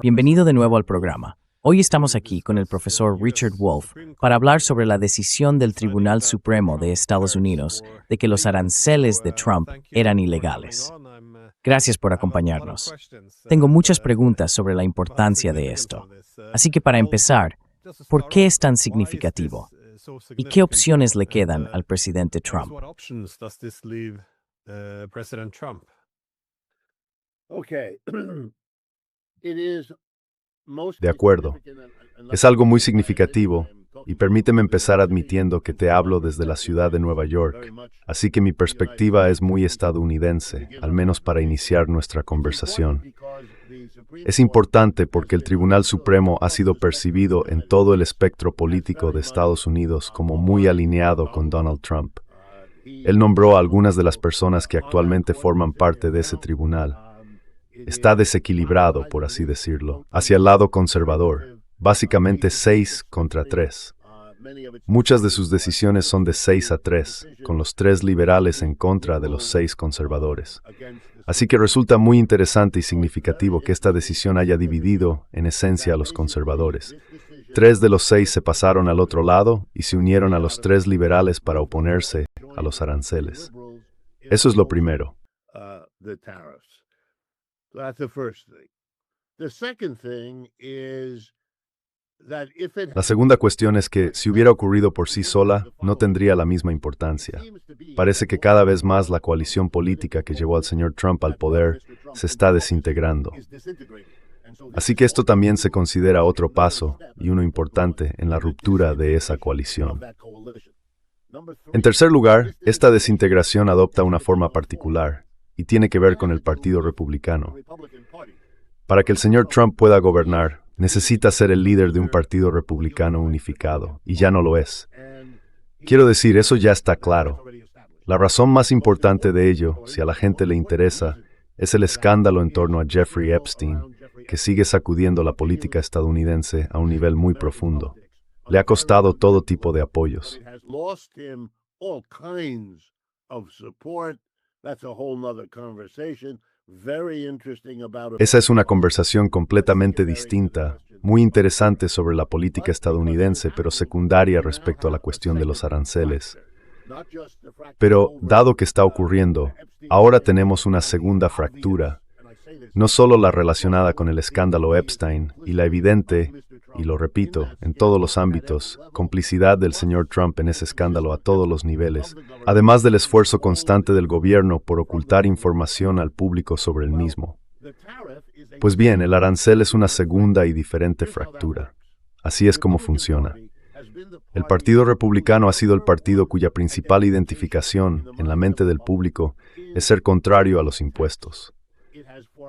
Bienvenido de nuevo al programa. Hoy estamos aquí con el profesor Richard Wolff para hablar sobre la decisión del Tribunal Supremo de Estados Unidos de que los aranceles de Trump eran ilegales. Gracias por acompañarnos. Tengo muchas preguntas sobre la importancia de esto. Así que para empezar, ¿por qué es tan significativo? ¿Y qué opciones le quedan al presidente Trump? De acuerdo. Es algo muy significativo, y permíteme empezar admitiendo que te hablo desde la ciudad de Nueva York, así que mi perspectiva es muy estadounidense, al menos para iniciar nuestra conversación. Es importante porque el Tribunal Supremo ha sido percibido en todo el espectro político de Estados Unidos como muy alineado con Donald Trump. Él nombró a algunas de las personas que actualmente forman parte de ese tribunal. Está desequilibrado, por así decirlo, hacia el lado conservador, básicamente 6 contra 3. Muchas de sus decisiones son de 6-3, con los 3 liberales en contra de los 6 conservadores. Así que resulta muy interesante y significativo que esta decisión haya dividido, en esencia, a los conservadores. 3 de los 6 se pasaron al otro lado y se unieron a los 3 liberales para oponerse a los aranceles. Eso es lo primero. La segunda cuestión es que, si hubiera ocurrido por sí sola, no tendría la misma importancia. Parece que cada vez más la coalición política que llevó al señor Trump al poder se está desintegrando. Así que esto también se considera otro paso, y uno importante, en la ruptura de esa coalición. En tercer lugar, esta desintegración adopta una forma particular, y tiene que ver con el Partido Republicano. Para que el señor Trump pueda gobernar, necesita ser el líder de un partido republicano unificado, y ya no lo es. Quiero decir, eso ya está claro. La razón más importante de ello, si a la gente le interesa, es el escándalo en torno a Jeffrey Epstein, que sigue sacudiendo la política estadounidense a un nivel muy profundo. Le ha costado todo tipo de apoyos. Esa es una conversación completamente distinta, muy interesante sobre la política estadounidense, pero secundaria respecto a la cuestión de los aranceles. Pero, dado que está ocurriendo, ahora tenemos una segunda fractura, no solo la relacionada con el escándalo Epstein y la evidente, y lo repito, en todos los ámbitos, complicidad del señor Trump en ese escándalo a todos los niveles, además del esfuerzo constante del gobierno por ocultar información al público sobre el mismo. Pues bien, el arancel es una segunda y diferente fractura. Así es como funciona. El Partido Republicano ha sido el partido cuya principal identificación en la mente del público es ser contrario a los impuestos.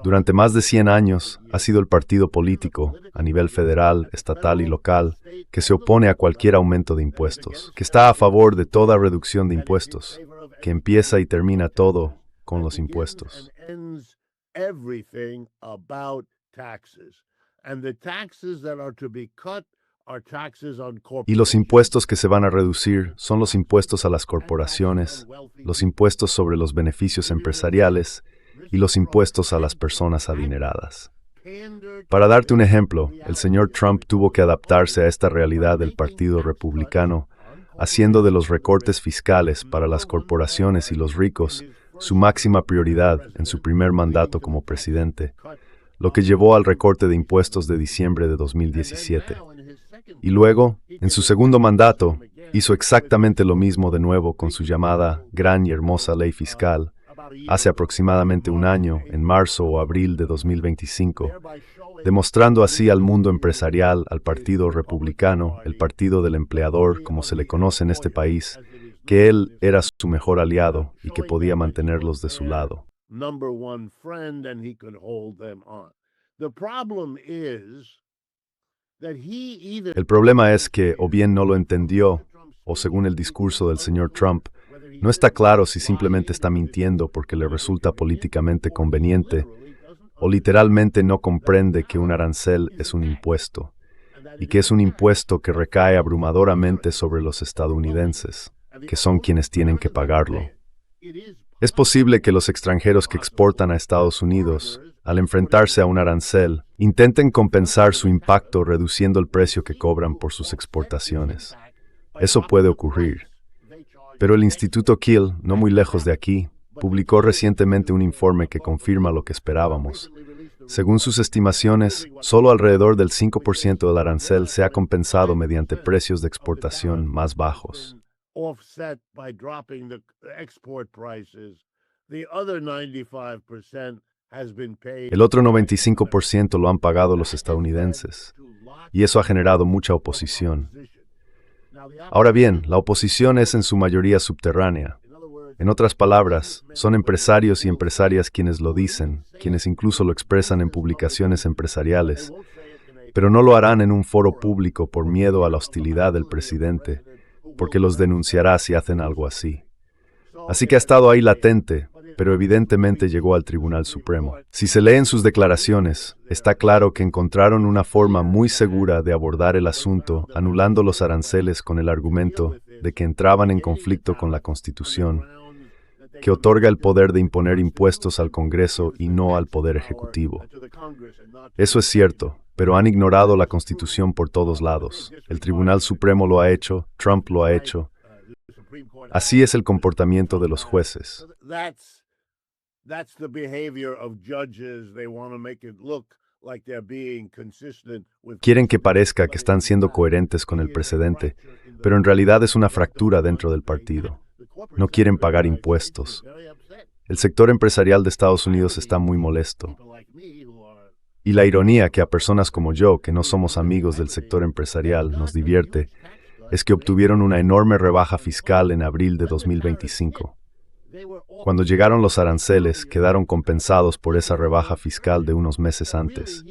Durante más de 100 años ha sido el partido político, a nivel federal, estatal y local, que se opone a cualquier aumento de impuestos, que está a favor de toda reducción de impuestos, que empieza y termina todo con los impuestos. Y los impuestos que se van a reducir son los impuestos a las corporaciones, los impuestos sobre los beneficios empresariales y los impuestos a las personas adineradas. Para darte un ejemplo, el señor Trump tuvo que adaptarse a esta realidad del Partido Republicano, haciendo de los recortes fiscales para las corporaciones y los ricos su máxima prioridad en su primer mandato como presidente, lo que llevó al recorte de impuestos de diciembre de 2017. Y luego, en su segundo mandato, hizo exactamente lo mismo de nuevo con su llamada Gran y Hermosa Ley Fiscal, hace aproximadamente un año, en marzo o abril de 2025, demostrando así al mundo empresarial, al Partido Republicano, el Partido del Empleador, como se le conoce en este país, que él era su mejor aliado y que podía mantenerlos de su lado. El problema es que o bien no lo entendió, o según el discurso del señor Trump, no está claro si simplemente está mintiendo porque le resulta políticamente conveniente, o literalmente no comprende que un arancel es un impuesto, y que es un impuesto que recae abrumadoramente sobre los estadounidenses, que son quienes tienen que pagarlo. Es posible que los extranjeros que exportan a Estados Unidos, al enfrentarse a un arancel, intenten compensar su impacto reduciendo el precio que cobran por sus exportaciones. Eso puede ocurrir. Pero el Instituto Kiel, no muy lejos de aquí, publicó recientemente un informe que confirma lo que esperábamos. Según sus estimaciones, solo alrededor del 5% del arancel se ha compensado mediante precios de exportación más bajos. El otro 95% lo han pagado los estadounidenses, y eso ha generado mucha oposición. Ahora bien, la oposición es en su mayoría subterránea. En otras palabras, son empresarios y empresarias quienes lo dicen, quienes incluso lo expresan en publicaciones empresariales, pero no lo harán en un foro público por miedo a la hostilidad del presidente, porque los denunciará si hacen algo así. Así que ha estado ahí latente, pero evidentemente llegó al Tribunal Supremo. Si se leen sus declaraciones, está claro que encontraron una forma muy segura de abordar el asunto, anulando los aranceles con el argumento de que entraban en conflicto con la Constitución, que otorga el poder de imponer impuestos al Congreso y no al Poder Ejecutivo. Eso es cierto, pero han ignorado la Constitución por todos lados. El Tribunal Supremo lo ha hecho, Trump lo ha hecho. Así es el comportamiento de los jueces. Quieren que parezca que están siendo coherentes con el precedente, pero en realidad es una fractura dentro del partido. No quieren pagar impuestos. El sector empresarial de Estados Unidos está muy molesto. Y la ironía que a personas como yo, que no somos amigos del sector empresarial, nos divierte, es que obtuvieron una enorme rebaja fiscal en abril de 2025. Cuando llegaron los aranceles, quedaron compensados por esa rebaja fiscal de unos meses antes.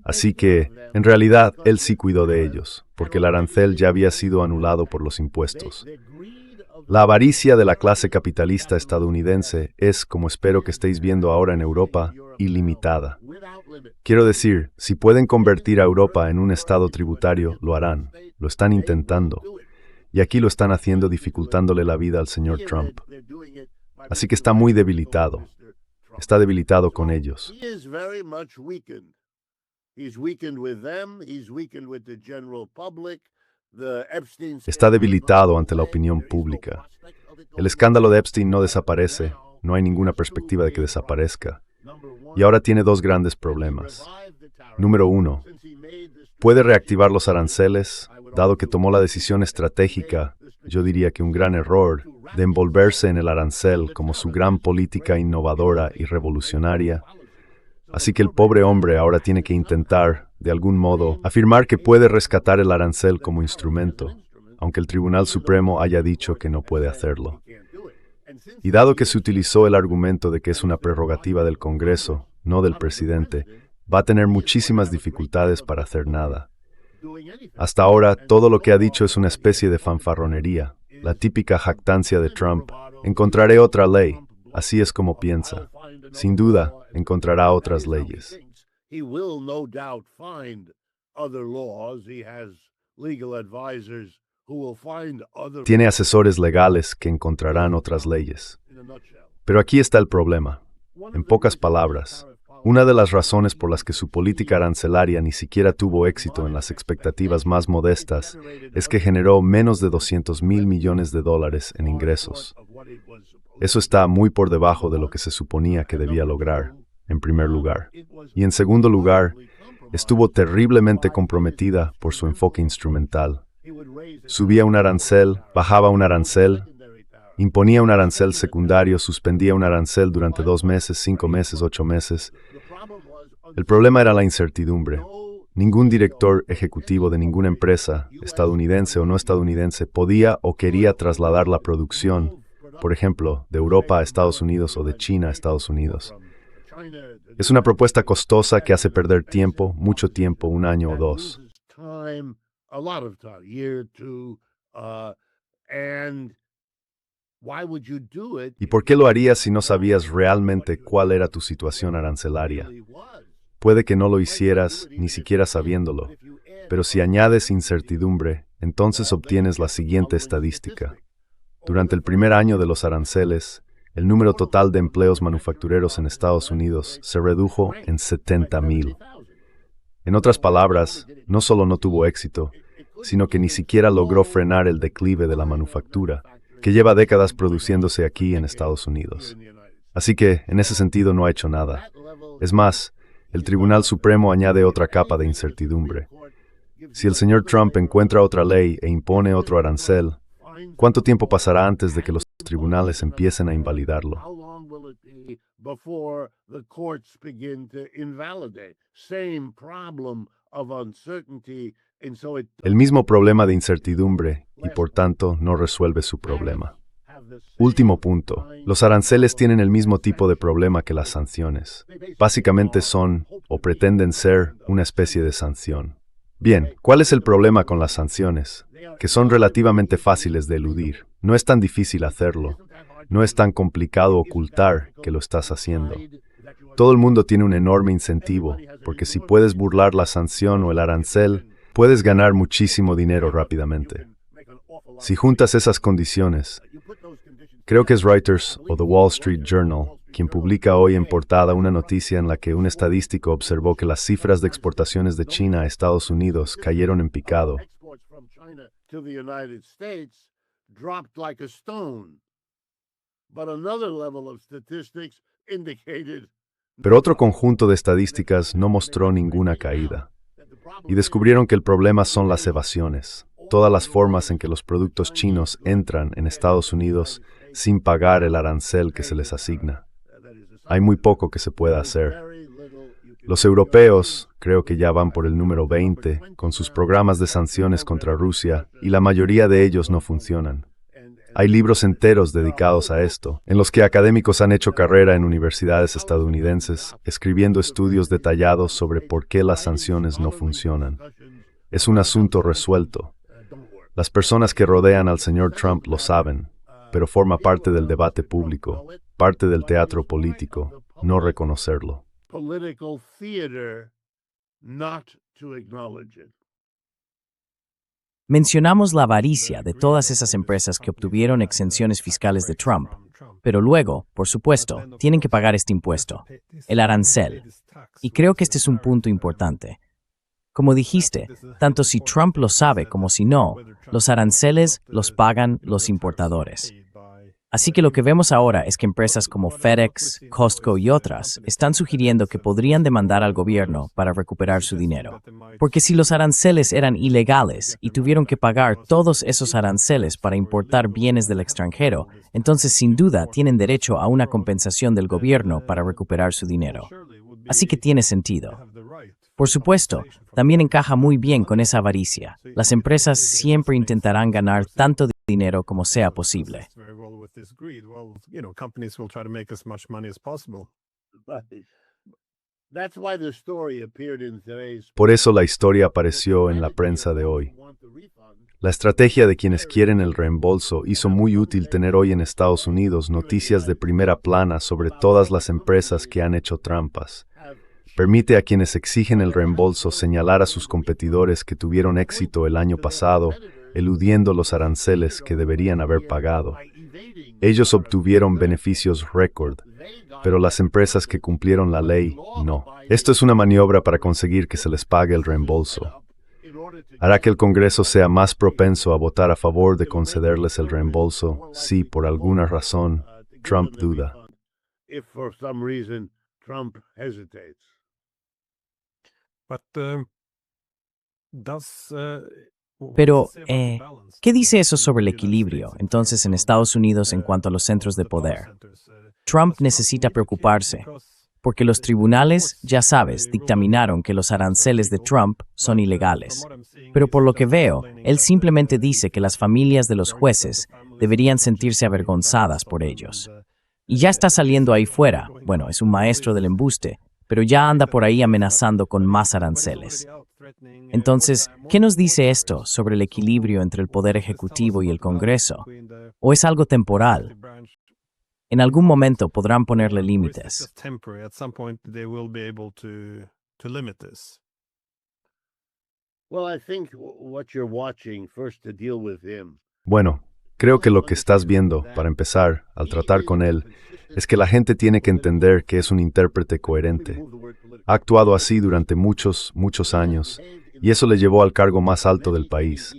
Así que, en realidad, él sí cuidó de ellos, porque el arancel ya había sido anulado por los impuestos. La avaricia de la clase capitalista estadounidense es, como espero que estéis viendo ahora en Europa, ilimitada. Quiero decir, si pueden convertir a Europa en un estado tributario, lo harán. Lo están intentando. Y aquí lo están haciendo dificultándole la vida al señor Trump. Así que está muy debilitado. Está debilitado con ellos. Está debilitado ante la opinión pública. El escándalo de Epstein no desaparece. No hay ninguna perspectiva de que desaparezca. Y ahora tiene dos grandes problemas. Número uno, puede reactivar los aranceles, dado que tomó la decisión estratégica, yo diría que un gran error, de envolverse en el arancel como su gran política innovadora y revolucionaria. Así que el pobre hombre ahora tiene que intentar, de algún modo, afirmar que puede rescatar el arancel como instrumento, aunque el Tribunal Supremo haya dicho que no puede hacerlo. Y dado que se utilizó el argumento de que es una prerrogativa del Congreso, no del presidente, va a tener muchísimas dificultades para hacer nada. Hasta ahora, todo lo que ha dicho es una especie de fanfarronería, la típica jactancia de Trump. Encontraré otra ley. Así es como piensa. Sin duda, encontrará otras leyes. Tiene asesores legales que encontrarán otras leyes. Pero aquí está el problema. En pocas palabras, una de las razones por las que su política arancelaria ni siquiera tuvo éxito en las expectativas más modestas es que generó menos de $200 mil millones en ingresos. Eso está muy por debajo de lo que se suponía que debía lograr, en primer lugar. Y en segundo lugar, estuvo terriblemente comprometida por su enfoque instrumental. Subía un arancel, bajaba un arancel, imponía un arancel secundario, suspendía un arancel durante 2 meses, 5 meses, 8 meses. El problema era la incertidumbre. Ningún director ejecutivo de ninguna empresa, estadounidense o no estadounidense, podía o quería trasladar la producción, por ejemplo, de Europa a Estados Unidos o de China a Estados Unidos. Es una propuesta costosa que hace perder tiempo, mucho tiempo, 1 año o 2. ¿Y por qué lo harías si no sabías realmente cuál era tu situación arancelaria? Puede que no lo hicieras ni siquiera sabiéndolo, pero si añades incertidumbre, entonces obtienes la siguiente estadística. Durante el primer año de los aranceles, el número total de empleos manufactureros en Estados Unidos se redujo en 70,000. En otras palabras, no solo no tuvo éxito, sino que ni siquiera logró frenar el declive de la manufactura, que lleva décadas produciéndose aquí en Estados Unidos. Así que, en ese sentido, no ha hecho nada. Es más, el Tribunal Supremo añade otra capa de incertidumbre. Si el señor Trump encuentra otra ley e impone otro arancel, ¿cuánto tiempo pasará antes de que los tribunales empiecen a invalidarlo? El mismo problema de incertidumbre y, por tanto, no resuelve su problema. Último punto. Los aranceles tienen el mismo tipo de problema que las sanciones. Básicamente son, o pretenden ser, una especie de sanción. Bien, ¿cuál es el problema con las sanciones? Que son relativamente fáciles de eludir. No es tan difícil hacerlo. No es tan complicado ocultar que lo estás haciendo. Todo el mundo tiene un enorme incentivo, porque si puedes burlar la sanción o el arancel, puedes ganar muchísimo dinero rápidamente. Si juntas esas condiciones, creo que es Reuters o The Wall Street Journal quien publica hoy en portada una noticia en la que un estadístico observó que las cifras de exportaciones de China a Estados Unidos cayeron en picado. Pero otro conjunto de estadísticas no mostró ninguna caída. Y descubrieron que el problema son las evasiones, todas las formas en que los productos chinos entran en Estados Unidos sin pagar el arancel que se les asigna. Hay muy poco que se pueda hacer. Los europeos creo que ya van por el número 20 con sus programas de sanciones contra Rusia y la mayoría de ellos no funcionan. Hay libros enteros dedicados a esto, en los que académicos han hecho carrera en universidades estadounidenses, escribiendo estudios detallados sobre por qué las sanciones no funcionan. Es un asunto resuelto. Las personas que rodean al señor Trump lo saben, pero forma parte del debate público, parte del teatro político, no reconocerlo. Mencionamos la avaricia de todas esas empresas que obtuvieron exenciones fiscales de Trump, pero luego, por supuesto, tienen que pagar este impuesto, el arancel. Y creo que este es un punto importante. Como dijiste, tanto si Trump lo sabe como si no, los aranceles los pagan los importadores. Así que lo que vemos ahora es que empresas como FedEx, Costco y otras están sugiriendo que podrían demandar al gobierno para recuperar su dinero. Porque si los aranceles eran ilegales y tuvieron que pagar todos esos aranceles para importar bienes del extranjero, entonces sin duda tienen derecho a una compensación del gobierno para recuperar su dinero. Así que tiene sentido. Por supuesto, también encaja muy bien con esa avaricia. Las empresas siempre intentarán ganar tanto dinero como sea posible. Por eso la historia apareció en la prensa de hoy. La estrategia de quienes quieren el reembolso hizo muy útil tener hoy en Estados Unidos noticias de primera plana sobre todas las empresas que han hecho trampas. Permite a quienes exigen el reembolso señalar a sus competidores que tuvieron éxito el año pasado, eludiendo los aranceles que deberían haber pagado. Ellos obtuvieron beneficios récord, pero las empresas que cumplieron la ley, no. Esto es una maniobra para conseguir que se les pague el reembolso. Hará que el Congreso sea más propenso a votar a favor de concederles el reembolso si, por alguna razón, Trump duda. Pero, ¿qué dice eso sobre el equilibrio, entonces, en Estados Unidos en cuanto a los centros de poder? Trump necesita preocuparse, porque los tribunales, ya sabes, dictaminaron que los aranceles de Trump son ilegales. Pero por lo que veo, él simplemente dice que las familias de los jueces deberían sentirse avergonzadas por ellos. Y ya está saliendo ahí fuera, bueno, es un maestro del embuste, pero ya anda por ahí amenazando con más aranceles. Entonces, ¿qué nos dice esto sobre el equilibrio entre el Poder Ejecutivo y el Congreso? ¿O es algo temporal? En algún momento podrán ponerle límites. Bueno, Creo que lo que estás viendo, para empezar, al tratar con él, es que la gente tiene que entender que es un intérprete coherente. Ha actuado así durante muchos, muchos años, y eso le llevó al cargo más alto del país.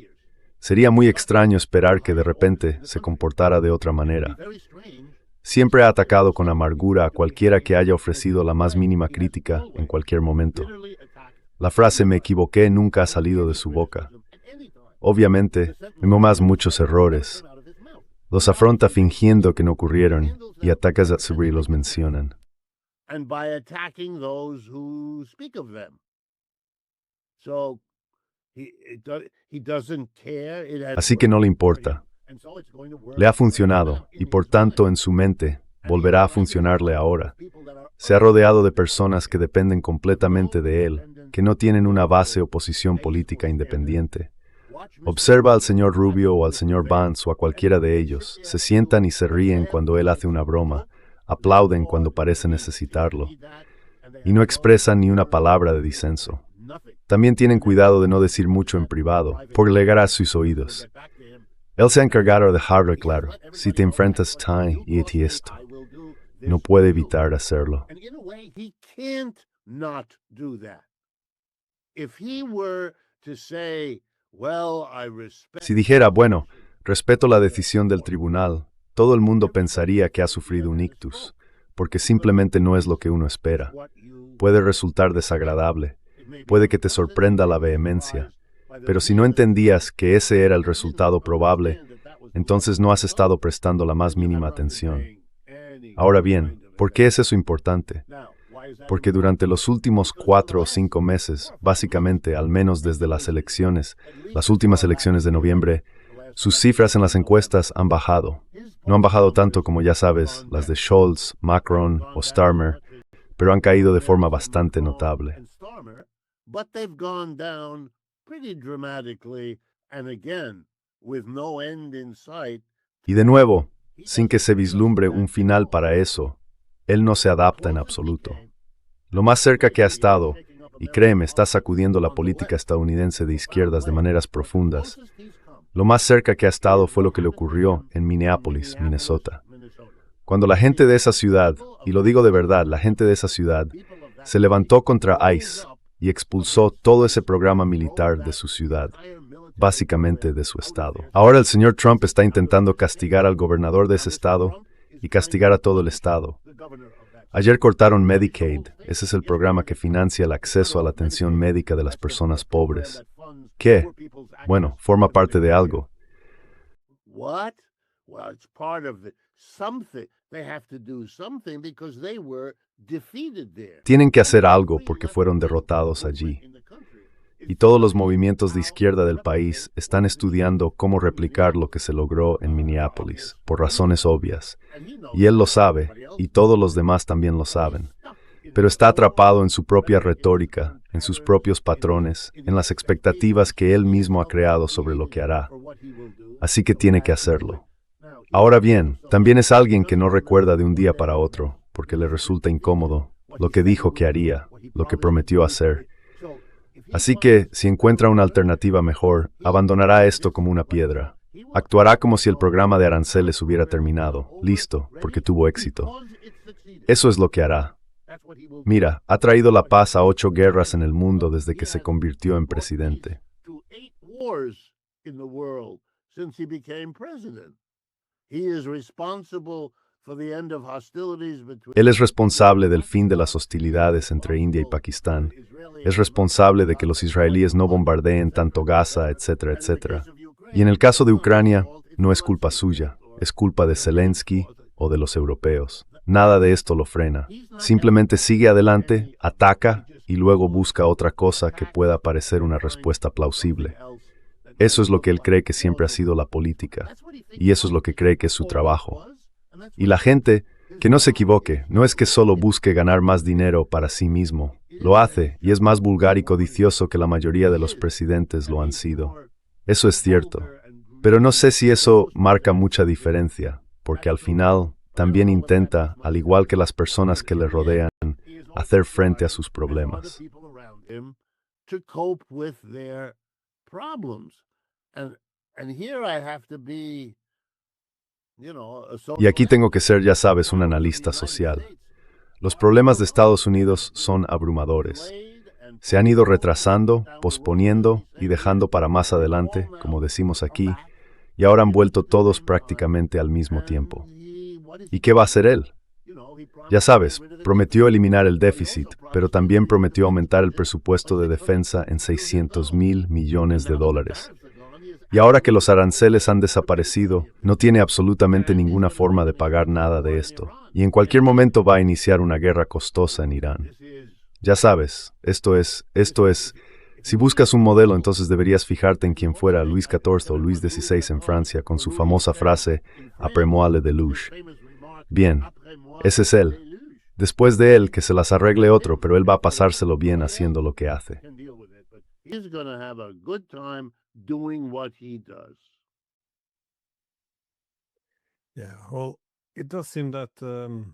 Sería muy extraño esperar que de repente se comportara de otra manera. Siempre ha atacado con amargura a cualquiera que haya ofrecido la más mínima crítica en cualquier momento. La frase "me equivoqué" nunca ha salido de su boca. Obviamente, vemos más muchos errores. Los afronta fingiendo que no ocurrieron y ataca a Sabri y los mencionan. Así que no le importa. Le ha funcionado y por tanto en su mente volverá a funcionarle ahora. Se ha rodeado de personas que dependen completamente de él, que no tienen una base o posición política independiente. Observa al señor Rubio o al señor Vance o a cualquiera de ellos. Se sientan y se ríen cuando él hace una broma. Aplauden cuando parece necesitarlo. Y no expresan ni una palabra de disenso. También tienen cuidado de no decir mucho en privado, por llegar a sus oídos. Él se ha encargado de dejarlo claro. Si te enfrentas Ty y esto, no puede evitar hacerlo. Si dijera, bueno, respeto la decisión del tribunal, todo el mundo pensaría que ha sufrido un ictus, porque simplemente no es lo que uno espera. Puede resultar desagradable, puede que te sorprenda la vehemencia, pero si no entendías que ese era el resultado probable, entonces no has estado prestando la más mínima atención. Ahora bien, ¿por qué es eso importante? Porque durante los últimos 4 o 5 meses, básicamente al menos desde las últimas elecciones de noviembre, sus cifras en las encuestas han bajado. No han bajado tanto como ya sabes, las de Scholz, Macron o Starmer, pero han caído de forma bastante notable. Y de nuevo, sin que se vislumbre un final para eso, él no se adapta en absoluto. Lo más cerca que ha estado, y créeme, está sacudiendo la política estadounidense de izquierdas de maneras profundas, lo más cerca que ha estado fue lo que le ocurrió en Minneapolis, Minnesota. Cuando la gente de esa ciudad, y lo digo de verdad, la gente de esa ciudad, se levantó contra ICE y expulsó todo ese programa militar de su ciudad, básicamente de su estado. Ahora el señor Trump está intentando castigar al gobernador de ese estado y castigar a todo el estado. Ayer cortaron Medicaid, ese es el programa que financia el acceso a la atención médica de las personas pobres. ¿Qué? Bueno, forma parte de algo. Tienen que hacer algo porque fueron derrotados allí. Y todos los movimientos de izquierda del país están estudiando cómo replicar lo que se logró en Minneapolis, por razones obvias. Y él lo sabe, y todos los demás también lo saben. Pero está atrapado en su propia retórica, en sus propios patrones, en las expectativas que él mismo ha creado sobre lo que hará. Así que tiene que hacerlo. Ahora bien, también es alguien que no recuerda de un día para otro, porque le resulta incómodo, lo que dijo que haría, lo que prometió hacer. Así que, si encuentra una alternativa mejor, abandonará esto como una piedra. Actuará como si el programa de aranceles hubiera terminado, listo, porque tuvo éxito. Eso es lo que hará. Mira, ha traído la paz a 8 guerras en el mundo desde que se convirtió en presidente. Él es responsable del fin de las hostilidades entre India y Pakistán. Es responsable de que los israelíes no bombardeen tanto Gaza, etcétera, etcétera. Y en el caso de Ucrania, no es culpa suya, es culpa de Zelensky o de los europeos. Nada de esto lo frena. Simplemente sigue adelante, ataca y luego busca otra cosa que pueda parecer una respuesta plausible. Eso es lo que él cree que siempre ha sido la política. Y eso es lo que cree que es su trabajo. Y la gente, que no se equivoque, no es que solo busque ganar más dinero para sí mismo. Lo hace y es más vulgar y codicioso que la mayoría de los presidentes lo han sido. Eso es cierto. Pero no sé si eso marca mucha diferencia, porque al final también intenta, al igual que las personas que le rodean, hacer frente a sus problemas. Y aquí tengo que ser, ya sabes, un analista social. Los problemas de Estados Unidos son abrumadores. Se han ido retrasando, posponiendo y dejando para más adelante, como decimos aquí, y ahora han vuelto todos prácticamente al mismo tiempo. ¿Y qué va a hacer él? Ya sabes, prometió eliminar el déficit, pero también prometió aumentar el presupuesto de defensa en $600,000 millones. Y ahora que los aranceles han desaparecido, no tiene absolutamente ninguna forma de pagar nada de esto. Y en cualquier momento va a iniciar una guerra costosa en Irán. Ya sabes, esto es, si buscas un modelo, entonces deberías fijarte en quien fuera Luis XIV o Luis XVI en Francia con su famosa frase, «Après-moi le déluge». Bien, ese es él. Después de él, que se las arregle otro, pero él va a pasárselo bien haciendo lo que hace.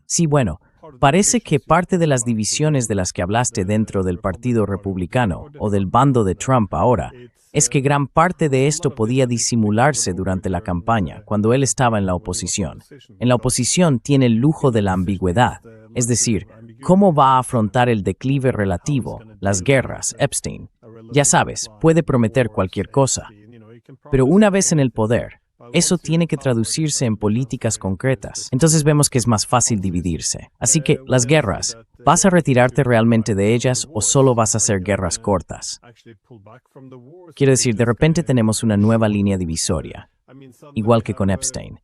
Sí, bueno, parece que parte de las divisiones de las que hablaste dentro del Partido Republicano o del bando de Trump ahora es que gran parte de esto podía disimularse durante la campaña, cuando él estaba en la oposición. En la oposición tiene el lujo de la ambigüedad, es decir, cómo va a afrontar el declive relativo, las guerras, Epstein. Ya sabes, puede prometer cualquier cosa, pero una vez en el poder, eso tiene que traducirse en políticas concretas. Entonces vemos que es más fácil dividirse. Así que, las guerras, ¿vas a retirarte realmente de ellas o solo vas a hacer guerras cortas? Quiero decir, de repente tenemos una nueva línea divisoria, igual que con Epstein.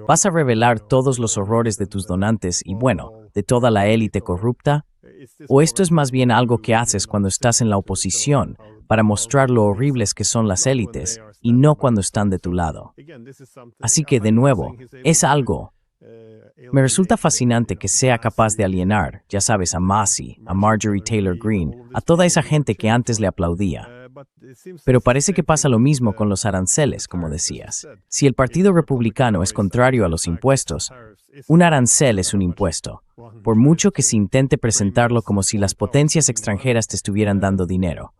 ¿Vas a revelar todos los horrores de tus donantes y, bueno, de toda la élite corrupta? ¿O esto es más bien algo que haces cuando estás en la oposición para mostrar lo horribles que son las élites y no cuando están de tu lado? Así que, de nuevo, es algo. Me resulta fascinante que sea capaz de alienar, ya sabes, a Massey, a Marjorie Taylor Greene, a toda esa gente que antes le aplaudía. Pero parece que pasa lo mismo con los aranceles, como decías. Si el Partido Republicano es contrario a los impuestos, un arancel es un impuesto, por mucho que se intente presentarlo como si las potencias extranjeras te estuvieran dando dinero.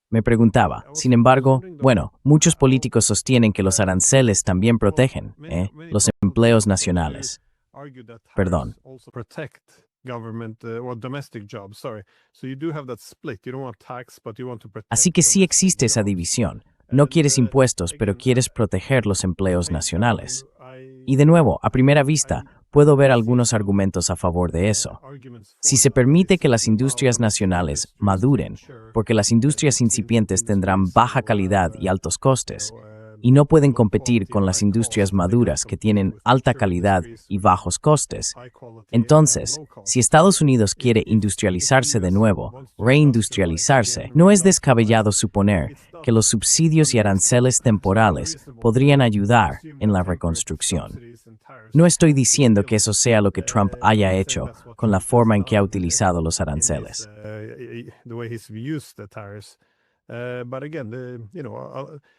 Me preguntaba, sin embargo, bueno, muchos políticos sostienen que los aranceles también protegen, los empleos nacionales. Perdón. Así que sí existe esa división. No quieres impuestos, pero quieres proteger los empleos nacionales. Y de nuevo, a primera vista, puedo ver algunos argumentos a favor de eso. Si se permite que las industrias nacionales maduren, porque las industrias incipientes tendrán baja calidad y altos costes, y no pueden competir con las industrias maduras que tienen alta calidad y bajos costes. Entonces, si Estados Unidos quiere industrializarse de nuevo, reindustrializarse, no es descabellado suponer que los subsidios y aranceles temporales podrían ayudar en la reconstrucción. No estoy diciendo que eso sea lo que Trump haya hecho con la forma en que ha utilizado los aranceles.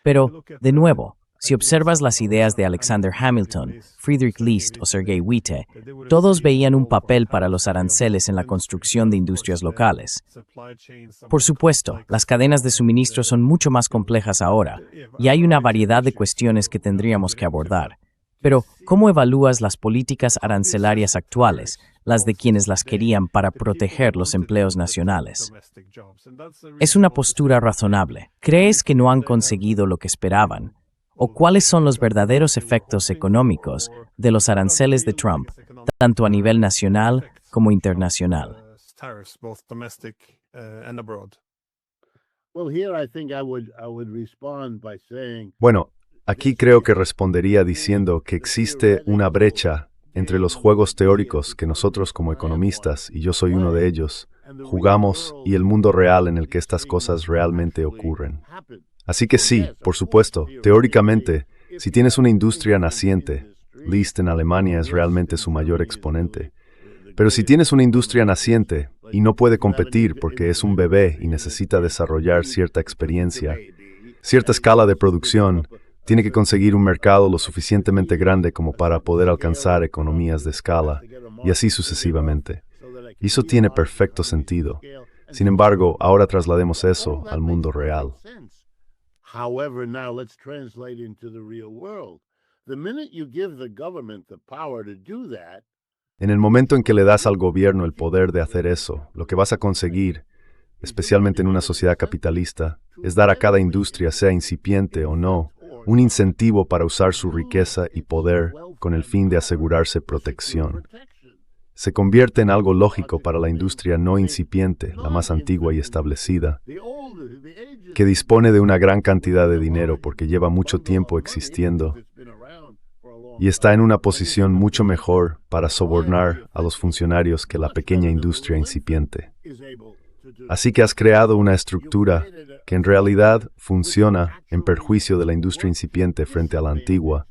Pero, de nuevo, si observas las ideas de Alexander Hamilton, Friedrich List o Sergei Witte, todos veían un papel para los aranceles en la construcción de industrias locales. Por supuesto, las cadenas de suministro son mucho más complejas ahora, y hay una variedad de cuestiones que tendríamos que abordar. Pero, ¿cómo evalúas las políticas arancelarias actuales, las de quienes las querían para proteger los empleos nacionales? Es una postura razonable. ¿Crees que no han conseguido lo que esperaban? ¿O cuáles son los verdaderos efectos económicos de los aranceles de Trump, tanto a nivel nacional como internacional? Bueno, aquí creo que respondería diciendo que existe una brecha entre los juegos teóricos que nosotros como economistas, y yo soy uno de ellos, jugamos y el mundo real en el que estas cosas realmente ocurren. Así que sí, por supuesto, teóricamente, si tienes una industria naciente, List en Alemania es realmente su mayor exponente, pero si tienes una industria naciente y no puede competir porque es un bebé y necesita desarrollar cierta experiencia, cierta escala de producción, tiene que conseguir un mercado lo suficientemente grande como para poder alcanzar economías de escala, y así sucesivamente. Y eso tiene perfecto sentido. Sin embargo, ahora traslademos eso al mundo real. However, now let's translate into the real world. The minute you give the government the power to do that, En el momento en que le das al gobierno el poder de hacer eso, lo que vas a conseguir, especialmente en una sociedad capitalista, es dar a cada industria, sea incipiente o no, un incentivo para usar su riqueza y poder con el fin de asegurarse protección. Se convierte en algo lógico para la industria no incipiente, la más antigua y establecida, que dispone de una gran cantidad de dinero porque lleva mucho tiempo existiendo y está en una posición mucho mejor para sobornar a los funcionarios que la pequeña industria incipiente. Así que has creado una estructura que en realidad funciona en perjuicio de la industria incipiente frente a la antigua,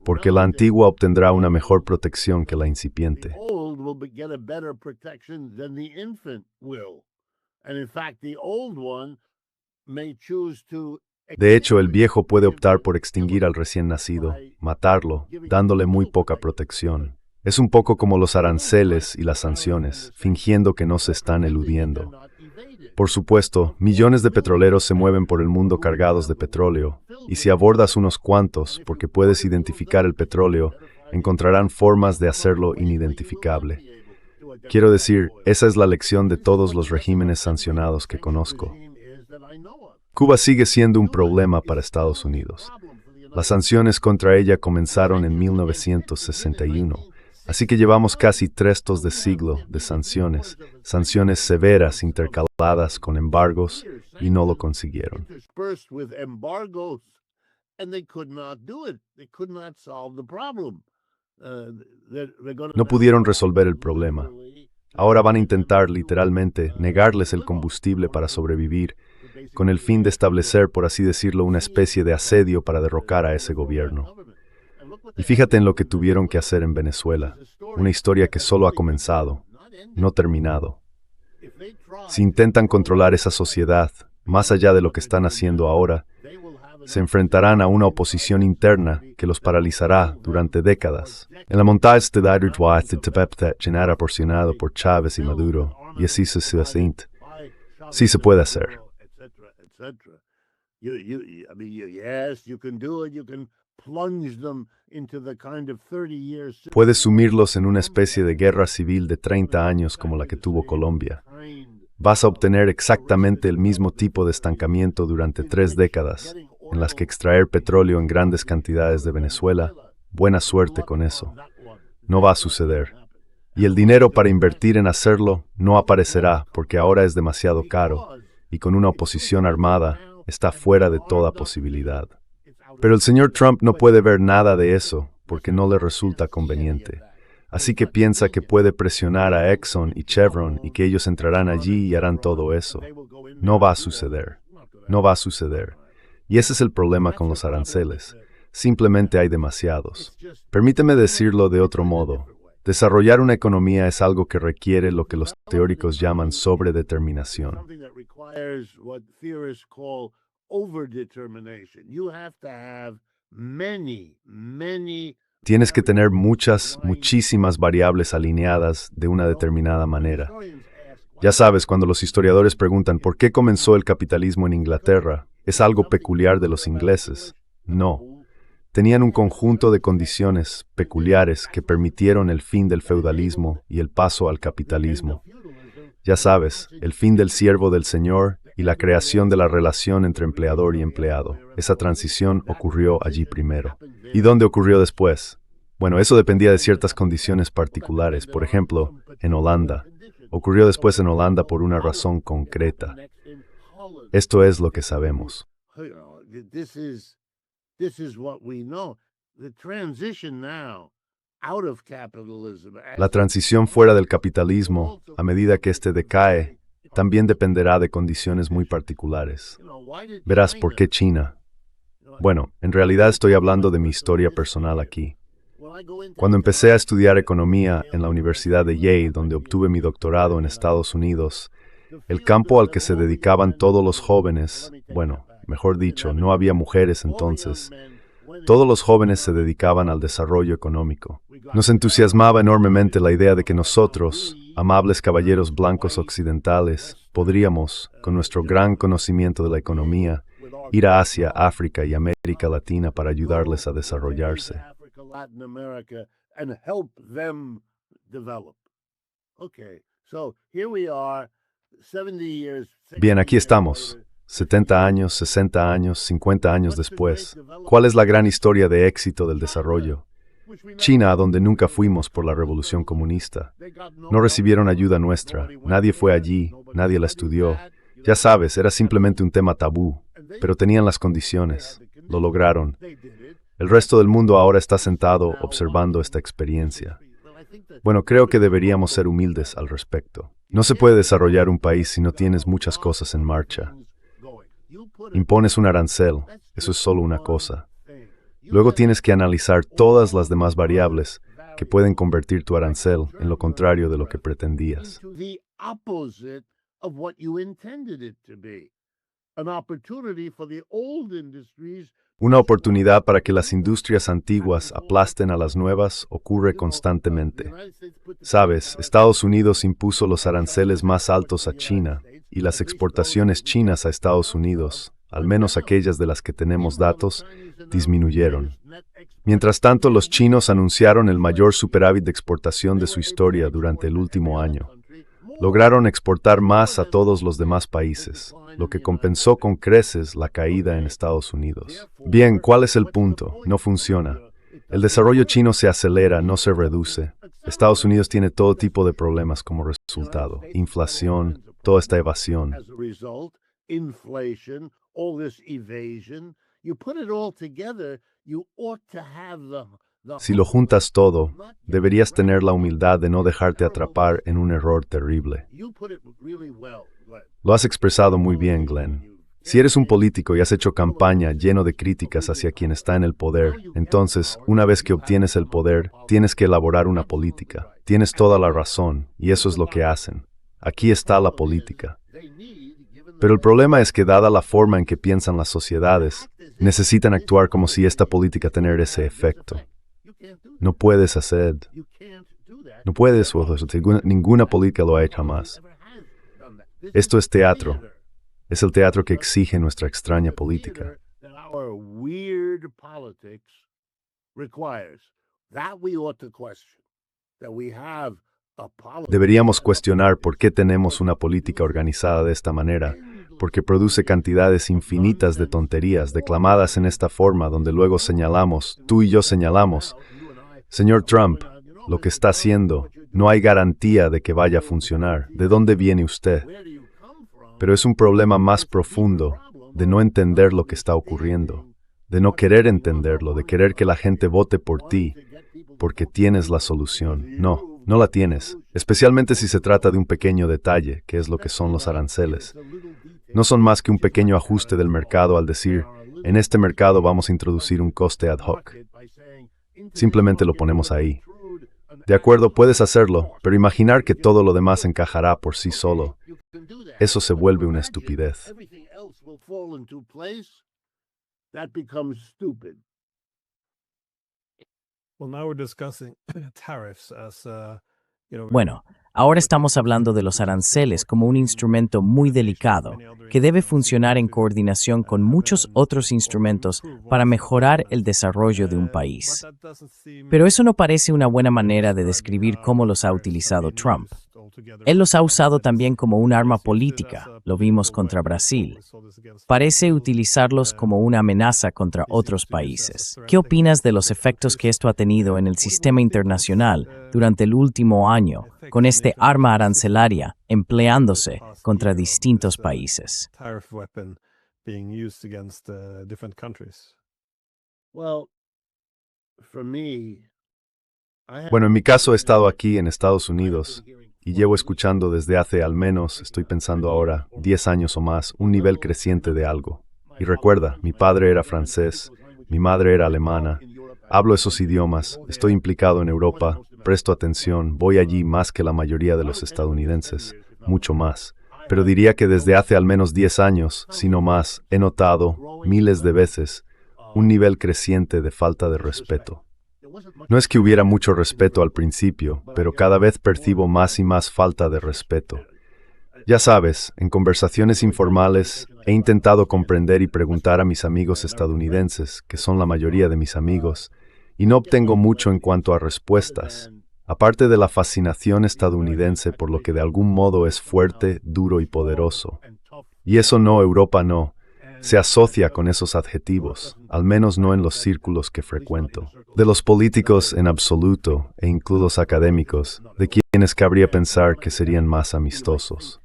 porque la antigua obtendrá una mejor protección que la incipiente. De hecho, el viejo puede optar por extinguir al recién nacido, matarlo, dándole muy poca protección. Es un poco como los aranceles y las sanciones, fingiendo que no se están eludiendo. Por supuesto, millones de petroleros se mueven por el mundo cargados de petróleo, y si abordas unos cuantos, porque puedes identificar el petróleo, encontrarán formas de hacerlo inidentificable. Quiero decir, esa es la lección de todos los regímenes sancionados que conozco. Cuba sigue siendo un problema para Estados Unidos. Las sanciones contra ella comenzaron en 1961, así que llevamos casi 3/4 de siglo de sanciones severas intercaladas con embargos, y no lo consiguieron. No pudieron resolver el problema. Ahora van a intentar, literalmente, negarles el combustible para sobrevivir, con el fin de establecer, por así decirlo, una especie de asedio para derrocar a ese gobierno. Y fíjate en lo que tuvieron que hacer en Venezuela, una historia que solo ha comenzado, no terminado. Si intentan controlar esa sociedad, más allá de lo que están haciendo ahora, se enfrentarán a una oposición interna que los paralizará durante décadas. En la montaña de Tepeptech, llenada porcionado por Chávez y Maduro, y así sucesivamente. Sí se puede hacer. Puedes sumirlos en una especie de guerra civil de 30 años como la que tuvo Colombia. Vas a obtener exactamente el mismo tipo de estancamiento durante 3 décadas, en las que extraer petróleo en grandes cantidades de Venezuela. Buena suerte con eso. No va a suceder. Y el dinero para invertir en hacerlo no aparecerá porque ahora es demasiado caro, y con una oposición armada está fuera de toda posibilidad. Pero el señor Trump no puede ver nada de eso porque no le resulta conveniente. Así que piensa que puede presionar a Exxon y Chevron y que ellos entrarán allí y harán todo eso. No va a suceder. No va a suceder. Y ese es el problema con los aranceles. Simplemente hay demasiados. Permíteme decirlo de otro modo. Desarrollar una economía es algo que requiere lo que los teóricos llaman sobredeterminación. Tienes que tener muchísimas variables alineadas de una determinada manera. Ya sabes, cuando los historiadores preguntan ¿por qué comenzó el capitalismo en Inglaterra? ¿Es algo peculiar de los ingleses? No. Tenían un conjunto de condiciones peculiares que permitieron el fin del feudalismo y el paso al capitalismo. Ya sabes, el fin del siervo del señor y la creación de la relación entre empleador y empleado. Esa transición ocurrió allí primero. ¿Y dónde ocurrió después? Bueno, eso dependía de ciertas condiciones particulares. Por ejemplo, en Holanda. Ocurrió después en Holanda por una razón concreta. Esto es lo que sabemos. La transición fuera del capitalismo, a medida que éste decae, también dependerá de condiciones muy particulares. Verás por qué China. Bueno, en realidad estoy hablando de mi historia personal aquí. Cuando empecé a estudiar economía en la Universidad de Yale, donde obtuve mi doctorado en Estados Unidos, el campo al que se dedicaban todos los jóvenes, bueno, mejor dicho, no había mujeres entonces, todos los jóvenes se dedicaban al desarrollo económico. Nos entusiasmaba enormemente la idea de que nosotros, amables caballeros blancos occidentales, podríamos, con nuestro gran conocimiento de la economía, ir a Asia, África y América Latina para ayudarles a desarrollarse. Bien, aquí estamos, 70 años, 60 años, 50 años después. ¿Cuál es la gran historia de éxito del desarrollo? China, a donde nunca fuimos por la revolución comunista. No recibieron ayuda nuestra, nadie fue allí, nadie la estudió. Ya sabes, era simplemente un tema tabú, pero tenían las condiciones, lo lograron. El resto del mundo ahora está sentado observando esta experiencia. Bueno, creo que deberíamos ser humildes al respecto. No se puede desarrollar un país si no tienes muchas cosas en marcha. Impones un arancel, eso es solo una cosa. Luego tienes que analizar todas las demás variables que pueden convertir tu arancel en lo contrario de lo que pretendías. Una oportunidad para que las industrias antiguas aplasten a las nuevas ocurre constantemente. Sabes, Estados Unidos impuso los aranceles más altos a China y las exportaciones chinas a Estados Unidos, al menos aquellas de las que tenemos datos, disminuyeron. Mientras tanto, los chinos anunciaron el mayor superávit de exportación de su historia durante el último año. Lograron exportar más a todos los demás países, lo que compensó con creces la caída en Estados Unidos. Bien, ¿cuál es el punto? No funciona. El desarrollo chino se acelera, no se reduce. Estados Unidos tiene todo tipo de problemas como resultado. Inflación, toda esta evasión. Si lo juntas todo, deberías tener la humildad de no dejarte atrapar en un error terrible. Lo has expresado muy bien, Glenn. Si eres un político y has hecho campaña lleno de críticas hacia quien está en el poder, entonces, una vez que obtienes el poder, tienes que elaborar una política. Tienes toda la razón, y eso es lo que hacen. Aquí está la política. Pero el problema es que, dada la forma en que piensan las sociedades, necesitan actuar como si esta política tuviera ese efecto. No puedes hacer. No puedes, ninguna política lo ha hecho jamás. Esto es teatro. Es el teatro que exige nuestra extraña política. Deberíamos cuestionar por qué tenemos una política organizada de esta manera, porque produce cantidades infinitas de tonterías declamadas en esta forma donde luego señalamos, tú y yo señalamos, señor Trump, lo que está haciendo, no hay garantía de que vaya a funcionar. ¿De dónde viene usted? Pero es un problema más profundo de no entender lo que está ocurriendo, de no querer entenderlo, de querer que la gente vote por ti, porque tienes la solución. No, no la tienes, especialmente si se trata de un pequeño detalle, que es lo que son los aranceles. No son más que un pequeño ajuste del mercado al decir, en este mercado vamos a introducir un coste ad hoc. Simplemente lo ponemos ahí. De acuerdo, puedes hacerlo, pero imaginar que todo lo demás encajará por sí solo, eso se vuelve una estupidez. Bueno, ahora estamos hablando de los aranceles como un instrumento muy delicado que debe funcionar en coordinación con muchos otros instrumentos para mejorar el desarrollo de un país. Pero eso no parece una buena manera de describir cómo los ha utilizado Trump. Él los ha usado también como un arma política, lo vimos contra Brasil. Parece utilizarlos como una amenaza contra otros países. ¿Qué opinas de los efectos que esto ha tenido en el sistema internacional durante el último año, con este arma arancelaria empleándose contra distintos países? Bueno, en mi caso he estado aquí en Estados Unidos y llevo escuchando desde hace al menos, estoy pensando ahora, 10 años o más, un nivel creciente de algo. Y recuerda, mi padre era francés, mi madre era alemana, hablo esos idiomas, estoy implicado en Europa, presto atención, voy allí más que la mayoría de los estadounidenses, mucho más. Pero diría que desde hace al menos 10 años, si no más, he notado, miles de veces, un nivel creciente de falta de respeto. No es que hubiera mucho respeto al principio, pero cada vez percibo más y más falta de respeto. Ya sabes, en conversaciones informales he intentado comprender y preguntar a mis amigos estadounidenses, que son la mayoría de mis amigos, y no obtengo mucho en cuanto a respuestas, aparte de la fascinación estadounidense por lo que de algún modo es fuerte, duro y poderoso. Y eso no, Europa no, se asocia con esos adjetivos, al menos no en los círculos que frecuento. De los políticos en absoluto, e incluso los académicos, de quienes cabría pensar que serían más amistosos.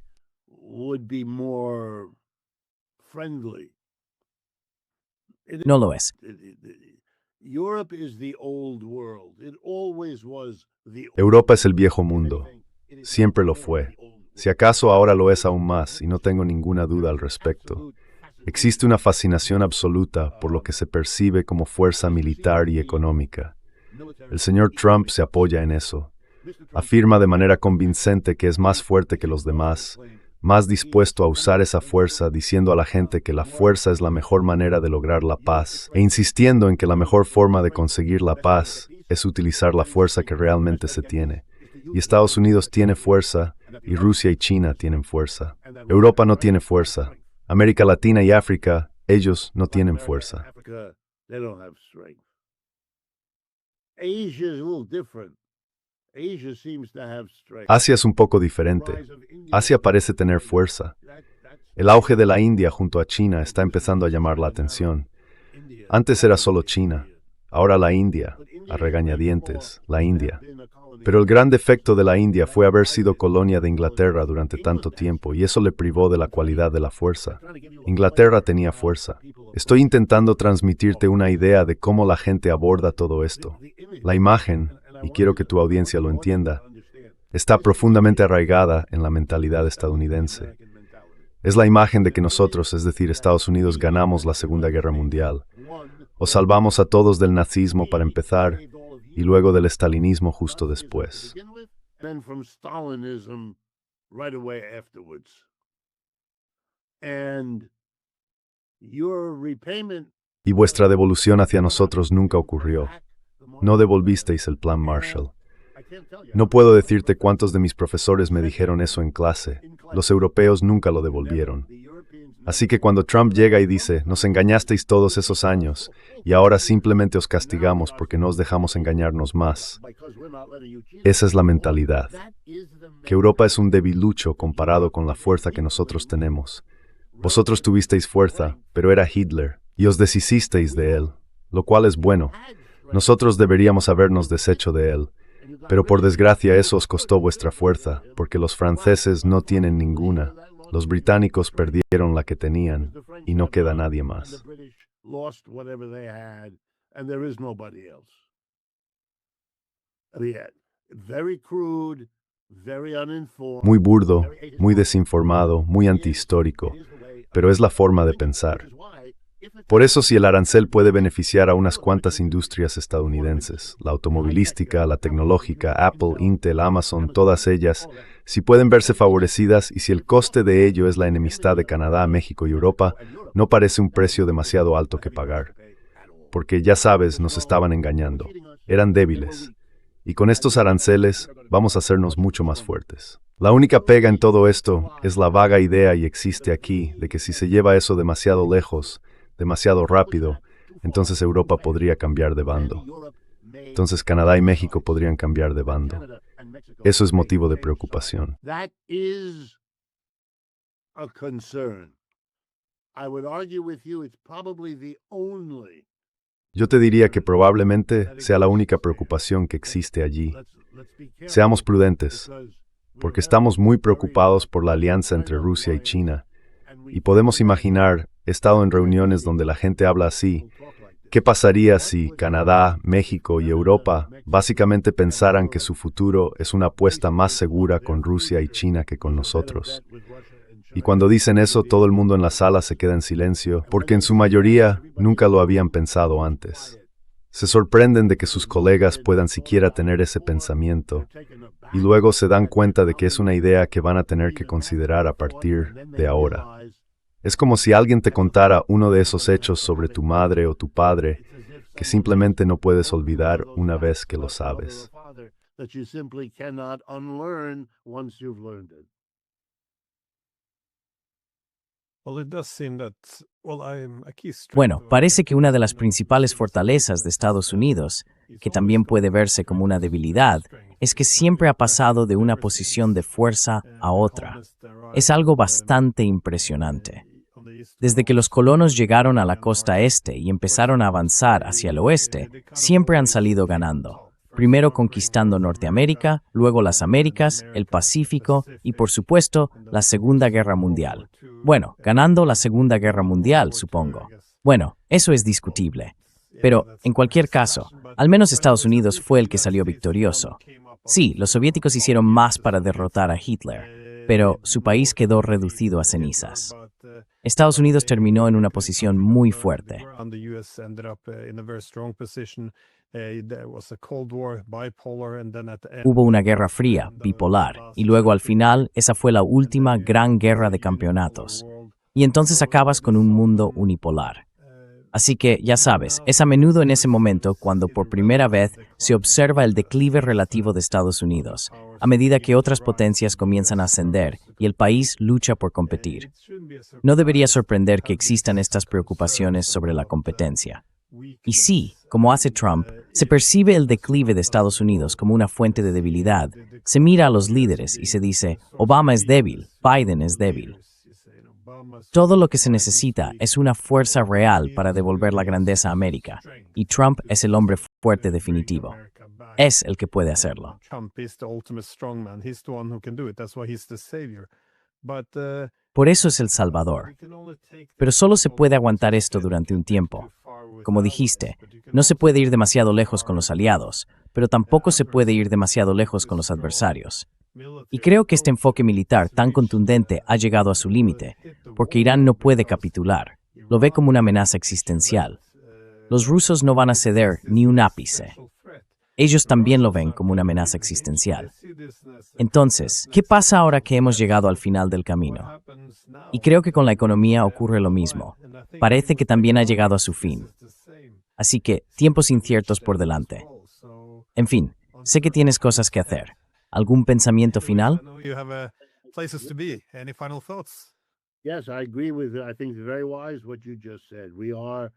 No lo es. Europa es el viejo mundo. Siempre lo fue. Si acaso ahora lo es aún más, y no tengo ninguna duda al respecto. Existe una fascinación absoluta por lo que se percibe como fuerza militar y económica. El señor Trump se apoya en eso. Afirma de manera convincente que es más fuerte que los demás, más dispuesto a usar esa fuerza, diciendo a la gente que la fuerza es la mejor manera de lograr la paz, e insistiendo en que la mejor forma de conseguir la paz es utilizar la fuerza que realmente se tiene. Y Estados Unidos tiene fuerza, y Rusia y China tienen fuerza. Europa no tiene fuerza. América Latina y África, ellos no tienen fuerza. Asia es un poco diferente. Asia parece tener fuerza. El auge de la India junto a China está empezando a llamar la atención. Antes era solo China, ahora la India, a regañadientes, la India. Pero el gran defecto de la India fue haber sido colonia de Inglaterra durante tanto tiempo, y eso le privó de la cualidad de la fuerza. Inglaterra tenía fuerza. Estoy intentando transmitirte una idea de cómo la gente aborda todo esto. La imagen, y quiero que tu audiencia lo entienda, está profundamente arraigada en la mentalidad estadounidense. Es la imagen de que nosotros, es decir, Estados Unidos, ganamos la Segunda Guerra Mundial, o salvamos a todos del nazismo para empezar, y luego del estalinismo justo después. Y vuestra devolución hacia nosotros nunca ocurrió. No devolvisteis el Plan Marshall. No puedo decirte cuántos de mis profesores me dijeron eso en clase. Los europeos nunca lo devolvieron. Así que cuando Trump llega y dice, nos engañasteis todos esos años, y ahora simplemente os castigamos porque no os dejamos engañarnos más. Esa es la mentalidad. Que Europa es un debilucho comparado con la fuerza que nosotros tenemos. Vosotros tuvisteis fuerza, pero era Hitler, y os deshicisteis de él, lo cual es bueno. Nosotros deberíamos habernos deshecho de él, pero por desgracia eso os costó vuestra fuerza, porque los franceses no tienen ninguna. Los británicos perdieron la que tenían, y no queda nadie más. Muy burdo, muy desinformado, muy antihistórico, pero es la forma de pensar. Por eso, si el arancel puede beneficiar a unas cuantas industrias estadounidenses, la automovilística, la tecnológica, Apple, Intel, Amazon, todas ellas, si pueden verse favorecidas y si el coste de ello es la enemistad de Canadá, México y Europa, no parece un precio demasiado alto que pagar. Porque, ya sabes, nos estaban engañando. Eran débiles. Y con estos aranceles vamos a hacernos mucho más fuertes. La única pega en todo esto es la vaga idea, y existe aquí, de que si se lleva eso demasiado lejos, demasiado rápido, entonces Europa podría cambiar de bando. Entonces Canadá y México podrían cambiar de bando. Eso es motivo de preocupación. Yo te diría que probablemente sea la única preocupación que existe allí. Seamos prudentes, porque estamos muy preocupados por la alianza entre Rusia y China, y podemos imaginar, he estado en reuniones donde la gente habla así, ¿qué pasaría si Canadá, México y Europa básicamente pensaran que su futuro es una apuesta más segura con Rusia y China que con nosotros? Y cuando dicen eso, todo el mundo en la sala se queda en silencio, porque en su mayoría nunca lo habían pensado antes. Se sorprenden de que sus colegas puedan siquiera tener ese pensamiento, y luego se dan cuenta de que es una idea que van a tener que considerar a partir de ahora. Es como si alguien te contara uno de esos hechos sobre tu madre o tu padre que simplemente no puedes olvidar una vez que lo sabes. Bueno, parece que una de las principales fortalezas de Estados Unidos, que también puede verse como una debilidad, es que siempre ha pasado de una posición de fuerza a otra. Es algo bastante impresionante. Desde que los colonos llegaron a la costa este y empezaron a avanzar hacia el oeste, siempre han salido ganando. Primero conquistando Norteamérica, luego las Américas, el Pacífico y, por supuesto, la Segunda Guerra Mundial. Bueno, ganando la Segunda Guerra Mundial, supongo. Bueno, eso es discutible. Pero, en cualquier caso, al menos Estados Unidos fue el que salió victorioso. Sí, los soviéticos hicieron más para derrotar a Hitler, pero su país quedó reducido a cenizas. Estados Unidos terminó en una posición muy fuerte. Hubo una guerra fría, bipolar, y luego al final esa fue la última gran guerra de campeonatos. Y entonces acabas con un mundo unipolar. Así que, ya sabes, es a menudo en ese momento cuando por primera vez se observa el declive relativo de Estados Unidos, a medida que otras potencias comienzan a ascender y el país lucha por competir. No debería sorprender que existan estas preocupaciones sobre la competencia. Y sí, como hace Trump, se percibe el declive de Estados Unidos como una fuente de debilidad. Se mira a los líderes y se dice, Obama es débil, Biden es débil. Todo lo que se necesita es una fuerza real para devolver la grandeza a América, y Trump es el hombre fuerte definitivo. Es el que puede hacerlo. Por eso es el Salvador. Pero solo se puede aguantar esto durante un tiempo. Como dijiste, no se puede ir demasiado lejos con los aliados, pero tampoco se puede ir demasiado lejos con los adversarios. Y creo que este enfoque militar tan contundente ha llegado a su límite, porque Irán no puede capitular. Lo ve como una amenaza existencial. Los rusos no van a ceder ni un ápice. Ellos también lo ven como una amenaza existencial. Entonces, ¿qué pasa ahora que hemos llegado al final del camino? Y creo que con la economía ocurre lo mismo. Parece que también ha llegado a su fin. Así que, tiempos inciertos por delante. En fin, sé que tienes cosas que hacer. ¿Algún pensamiento final?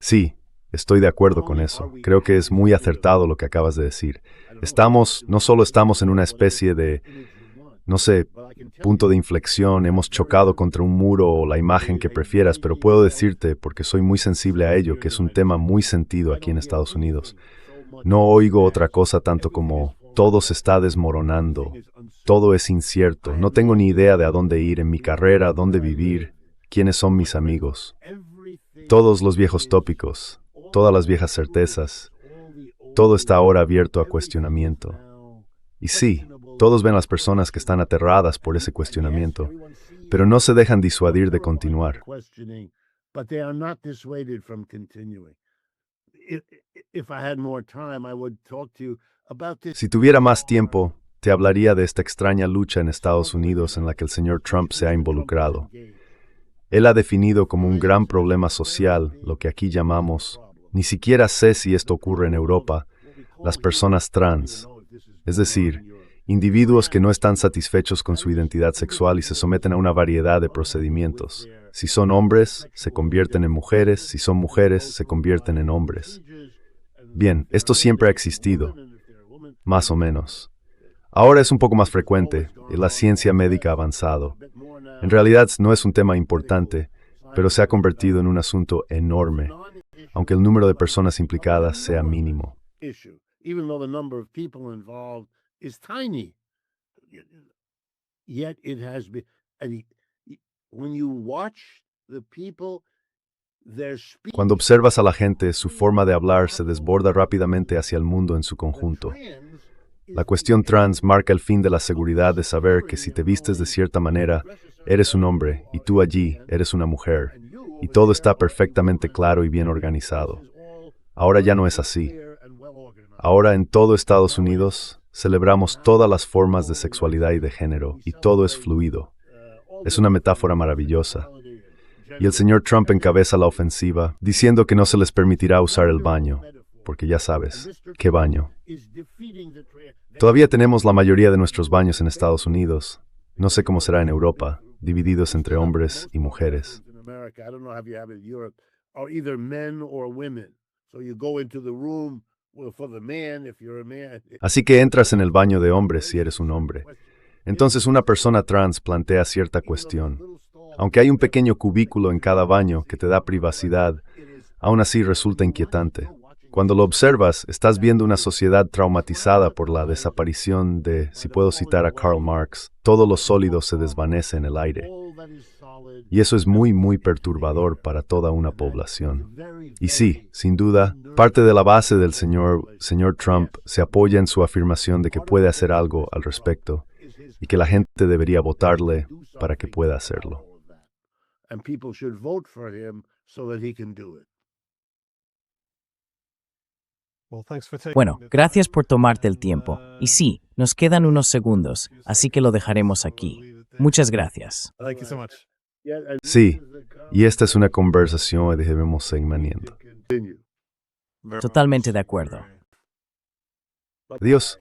Sí, estoy de acuerdo con eso. Creo que es muy acertado lo que acabas de decir. No solo estamos en una especie de, no sé, punto de inflexión, hemos chocado contra un muro o la imagen que prefieras, pero puedo decirte, porque soy muy sensible a ello, que es un tema muy sentido aquí en Estados Unidos. No oigo otra cosa tanto como todo se está desmoronando, todo es incierto, no tengo ni idea de a dónde ir en mi carrera, dónde vivir, quiénes son mis amigos. Todos los viejos tópicos, todas las viejas certezas, todo está ahora abierto a cuestionamiento. Y sí, todos ven a las personas que están aterradas por ese cuestionamiento, pero no se dejan disuadir de continuar. Si tuviera más tiempo, te hablaría de esta extraña lucha en Estados Unidos en la que el señor Trump se ha involucrado. Él ha definido como un gran problema social lo que aquí llamamos, ni siquiera sé si esto ocurre en Europa, las personas trans, es decir, individuos que no están satisfechos con su identidad sexual y se someten a una variedad de procedimientos. Si son hombres, se convierten en mujeres, si son mujeres, se convierten en hombres. Bien, esto siempre ha existido, más o menos. Ahora es un poco más frecuente, y la ciencia médica ha avanzado. En realidad no es un tema importante, pero se ha convertido en un asunto enorme, aunque el número de personas implicadas sea mínimo. Cuando observas a la gente, su forma de hablar se desborda rápidamente hacia el mundo en su conjunto. La cuestión trans marca el fin de la seguridad de saber que si te vistes de cierta manera, eres un hombre y tú allí eres una mujer, y todo está perfectamente claro y bien organizado. Ahora ya no es así. Ahora en todo Estados Unidos celebramos todas las formas de sexualidad y de género, y todo es fluido. Es una metáfora maravillosa. Y el señor Trump encabeza la ofensiva, diciendo que no se les permitirá usar el baño, porque ya sabes, ¿qué baño? Todavía tenemos la mayoría de nuestros baños en Estados Unidos, no sé cómo será en Europa, divididos entre hombres y mujeres. America, I don't know how you have it in Europe, are either men or women. So you go into the room for the man if you're a man. Así que entras en el baño de hombres si eres un hombre. Entonces una persona trans plantea cierta cuestión. Aunque hay un pequeño cubículo en cada baño que te da privacidad, aún así resulta inquietante. Cuando lo observas, estás viendo una sociedad traumatizada por la desaparición de, si puedo citar a Karl Marx, todo lo sólido se desvanece en el aire. Y eso es muy, muy perturbador para toda una población. Y sí, sin duda, parte de la base del señor Trump se apoya en su afirmación de que puede hacer algo al respecto y que la gente debería votarle para que pueda hacerlo. And people should vote for him so that he can do it. Bueno, gracias por tomarte el tiempo. Y sí, nos quedan unos segundos, así que lo dejaremos aquí. Muchas gracias. Sí, y esta es una conversación que debemos seguir manteniendo. Totalmente de acuerdo. Adiós.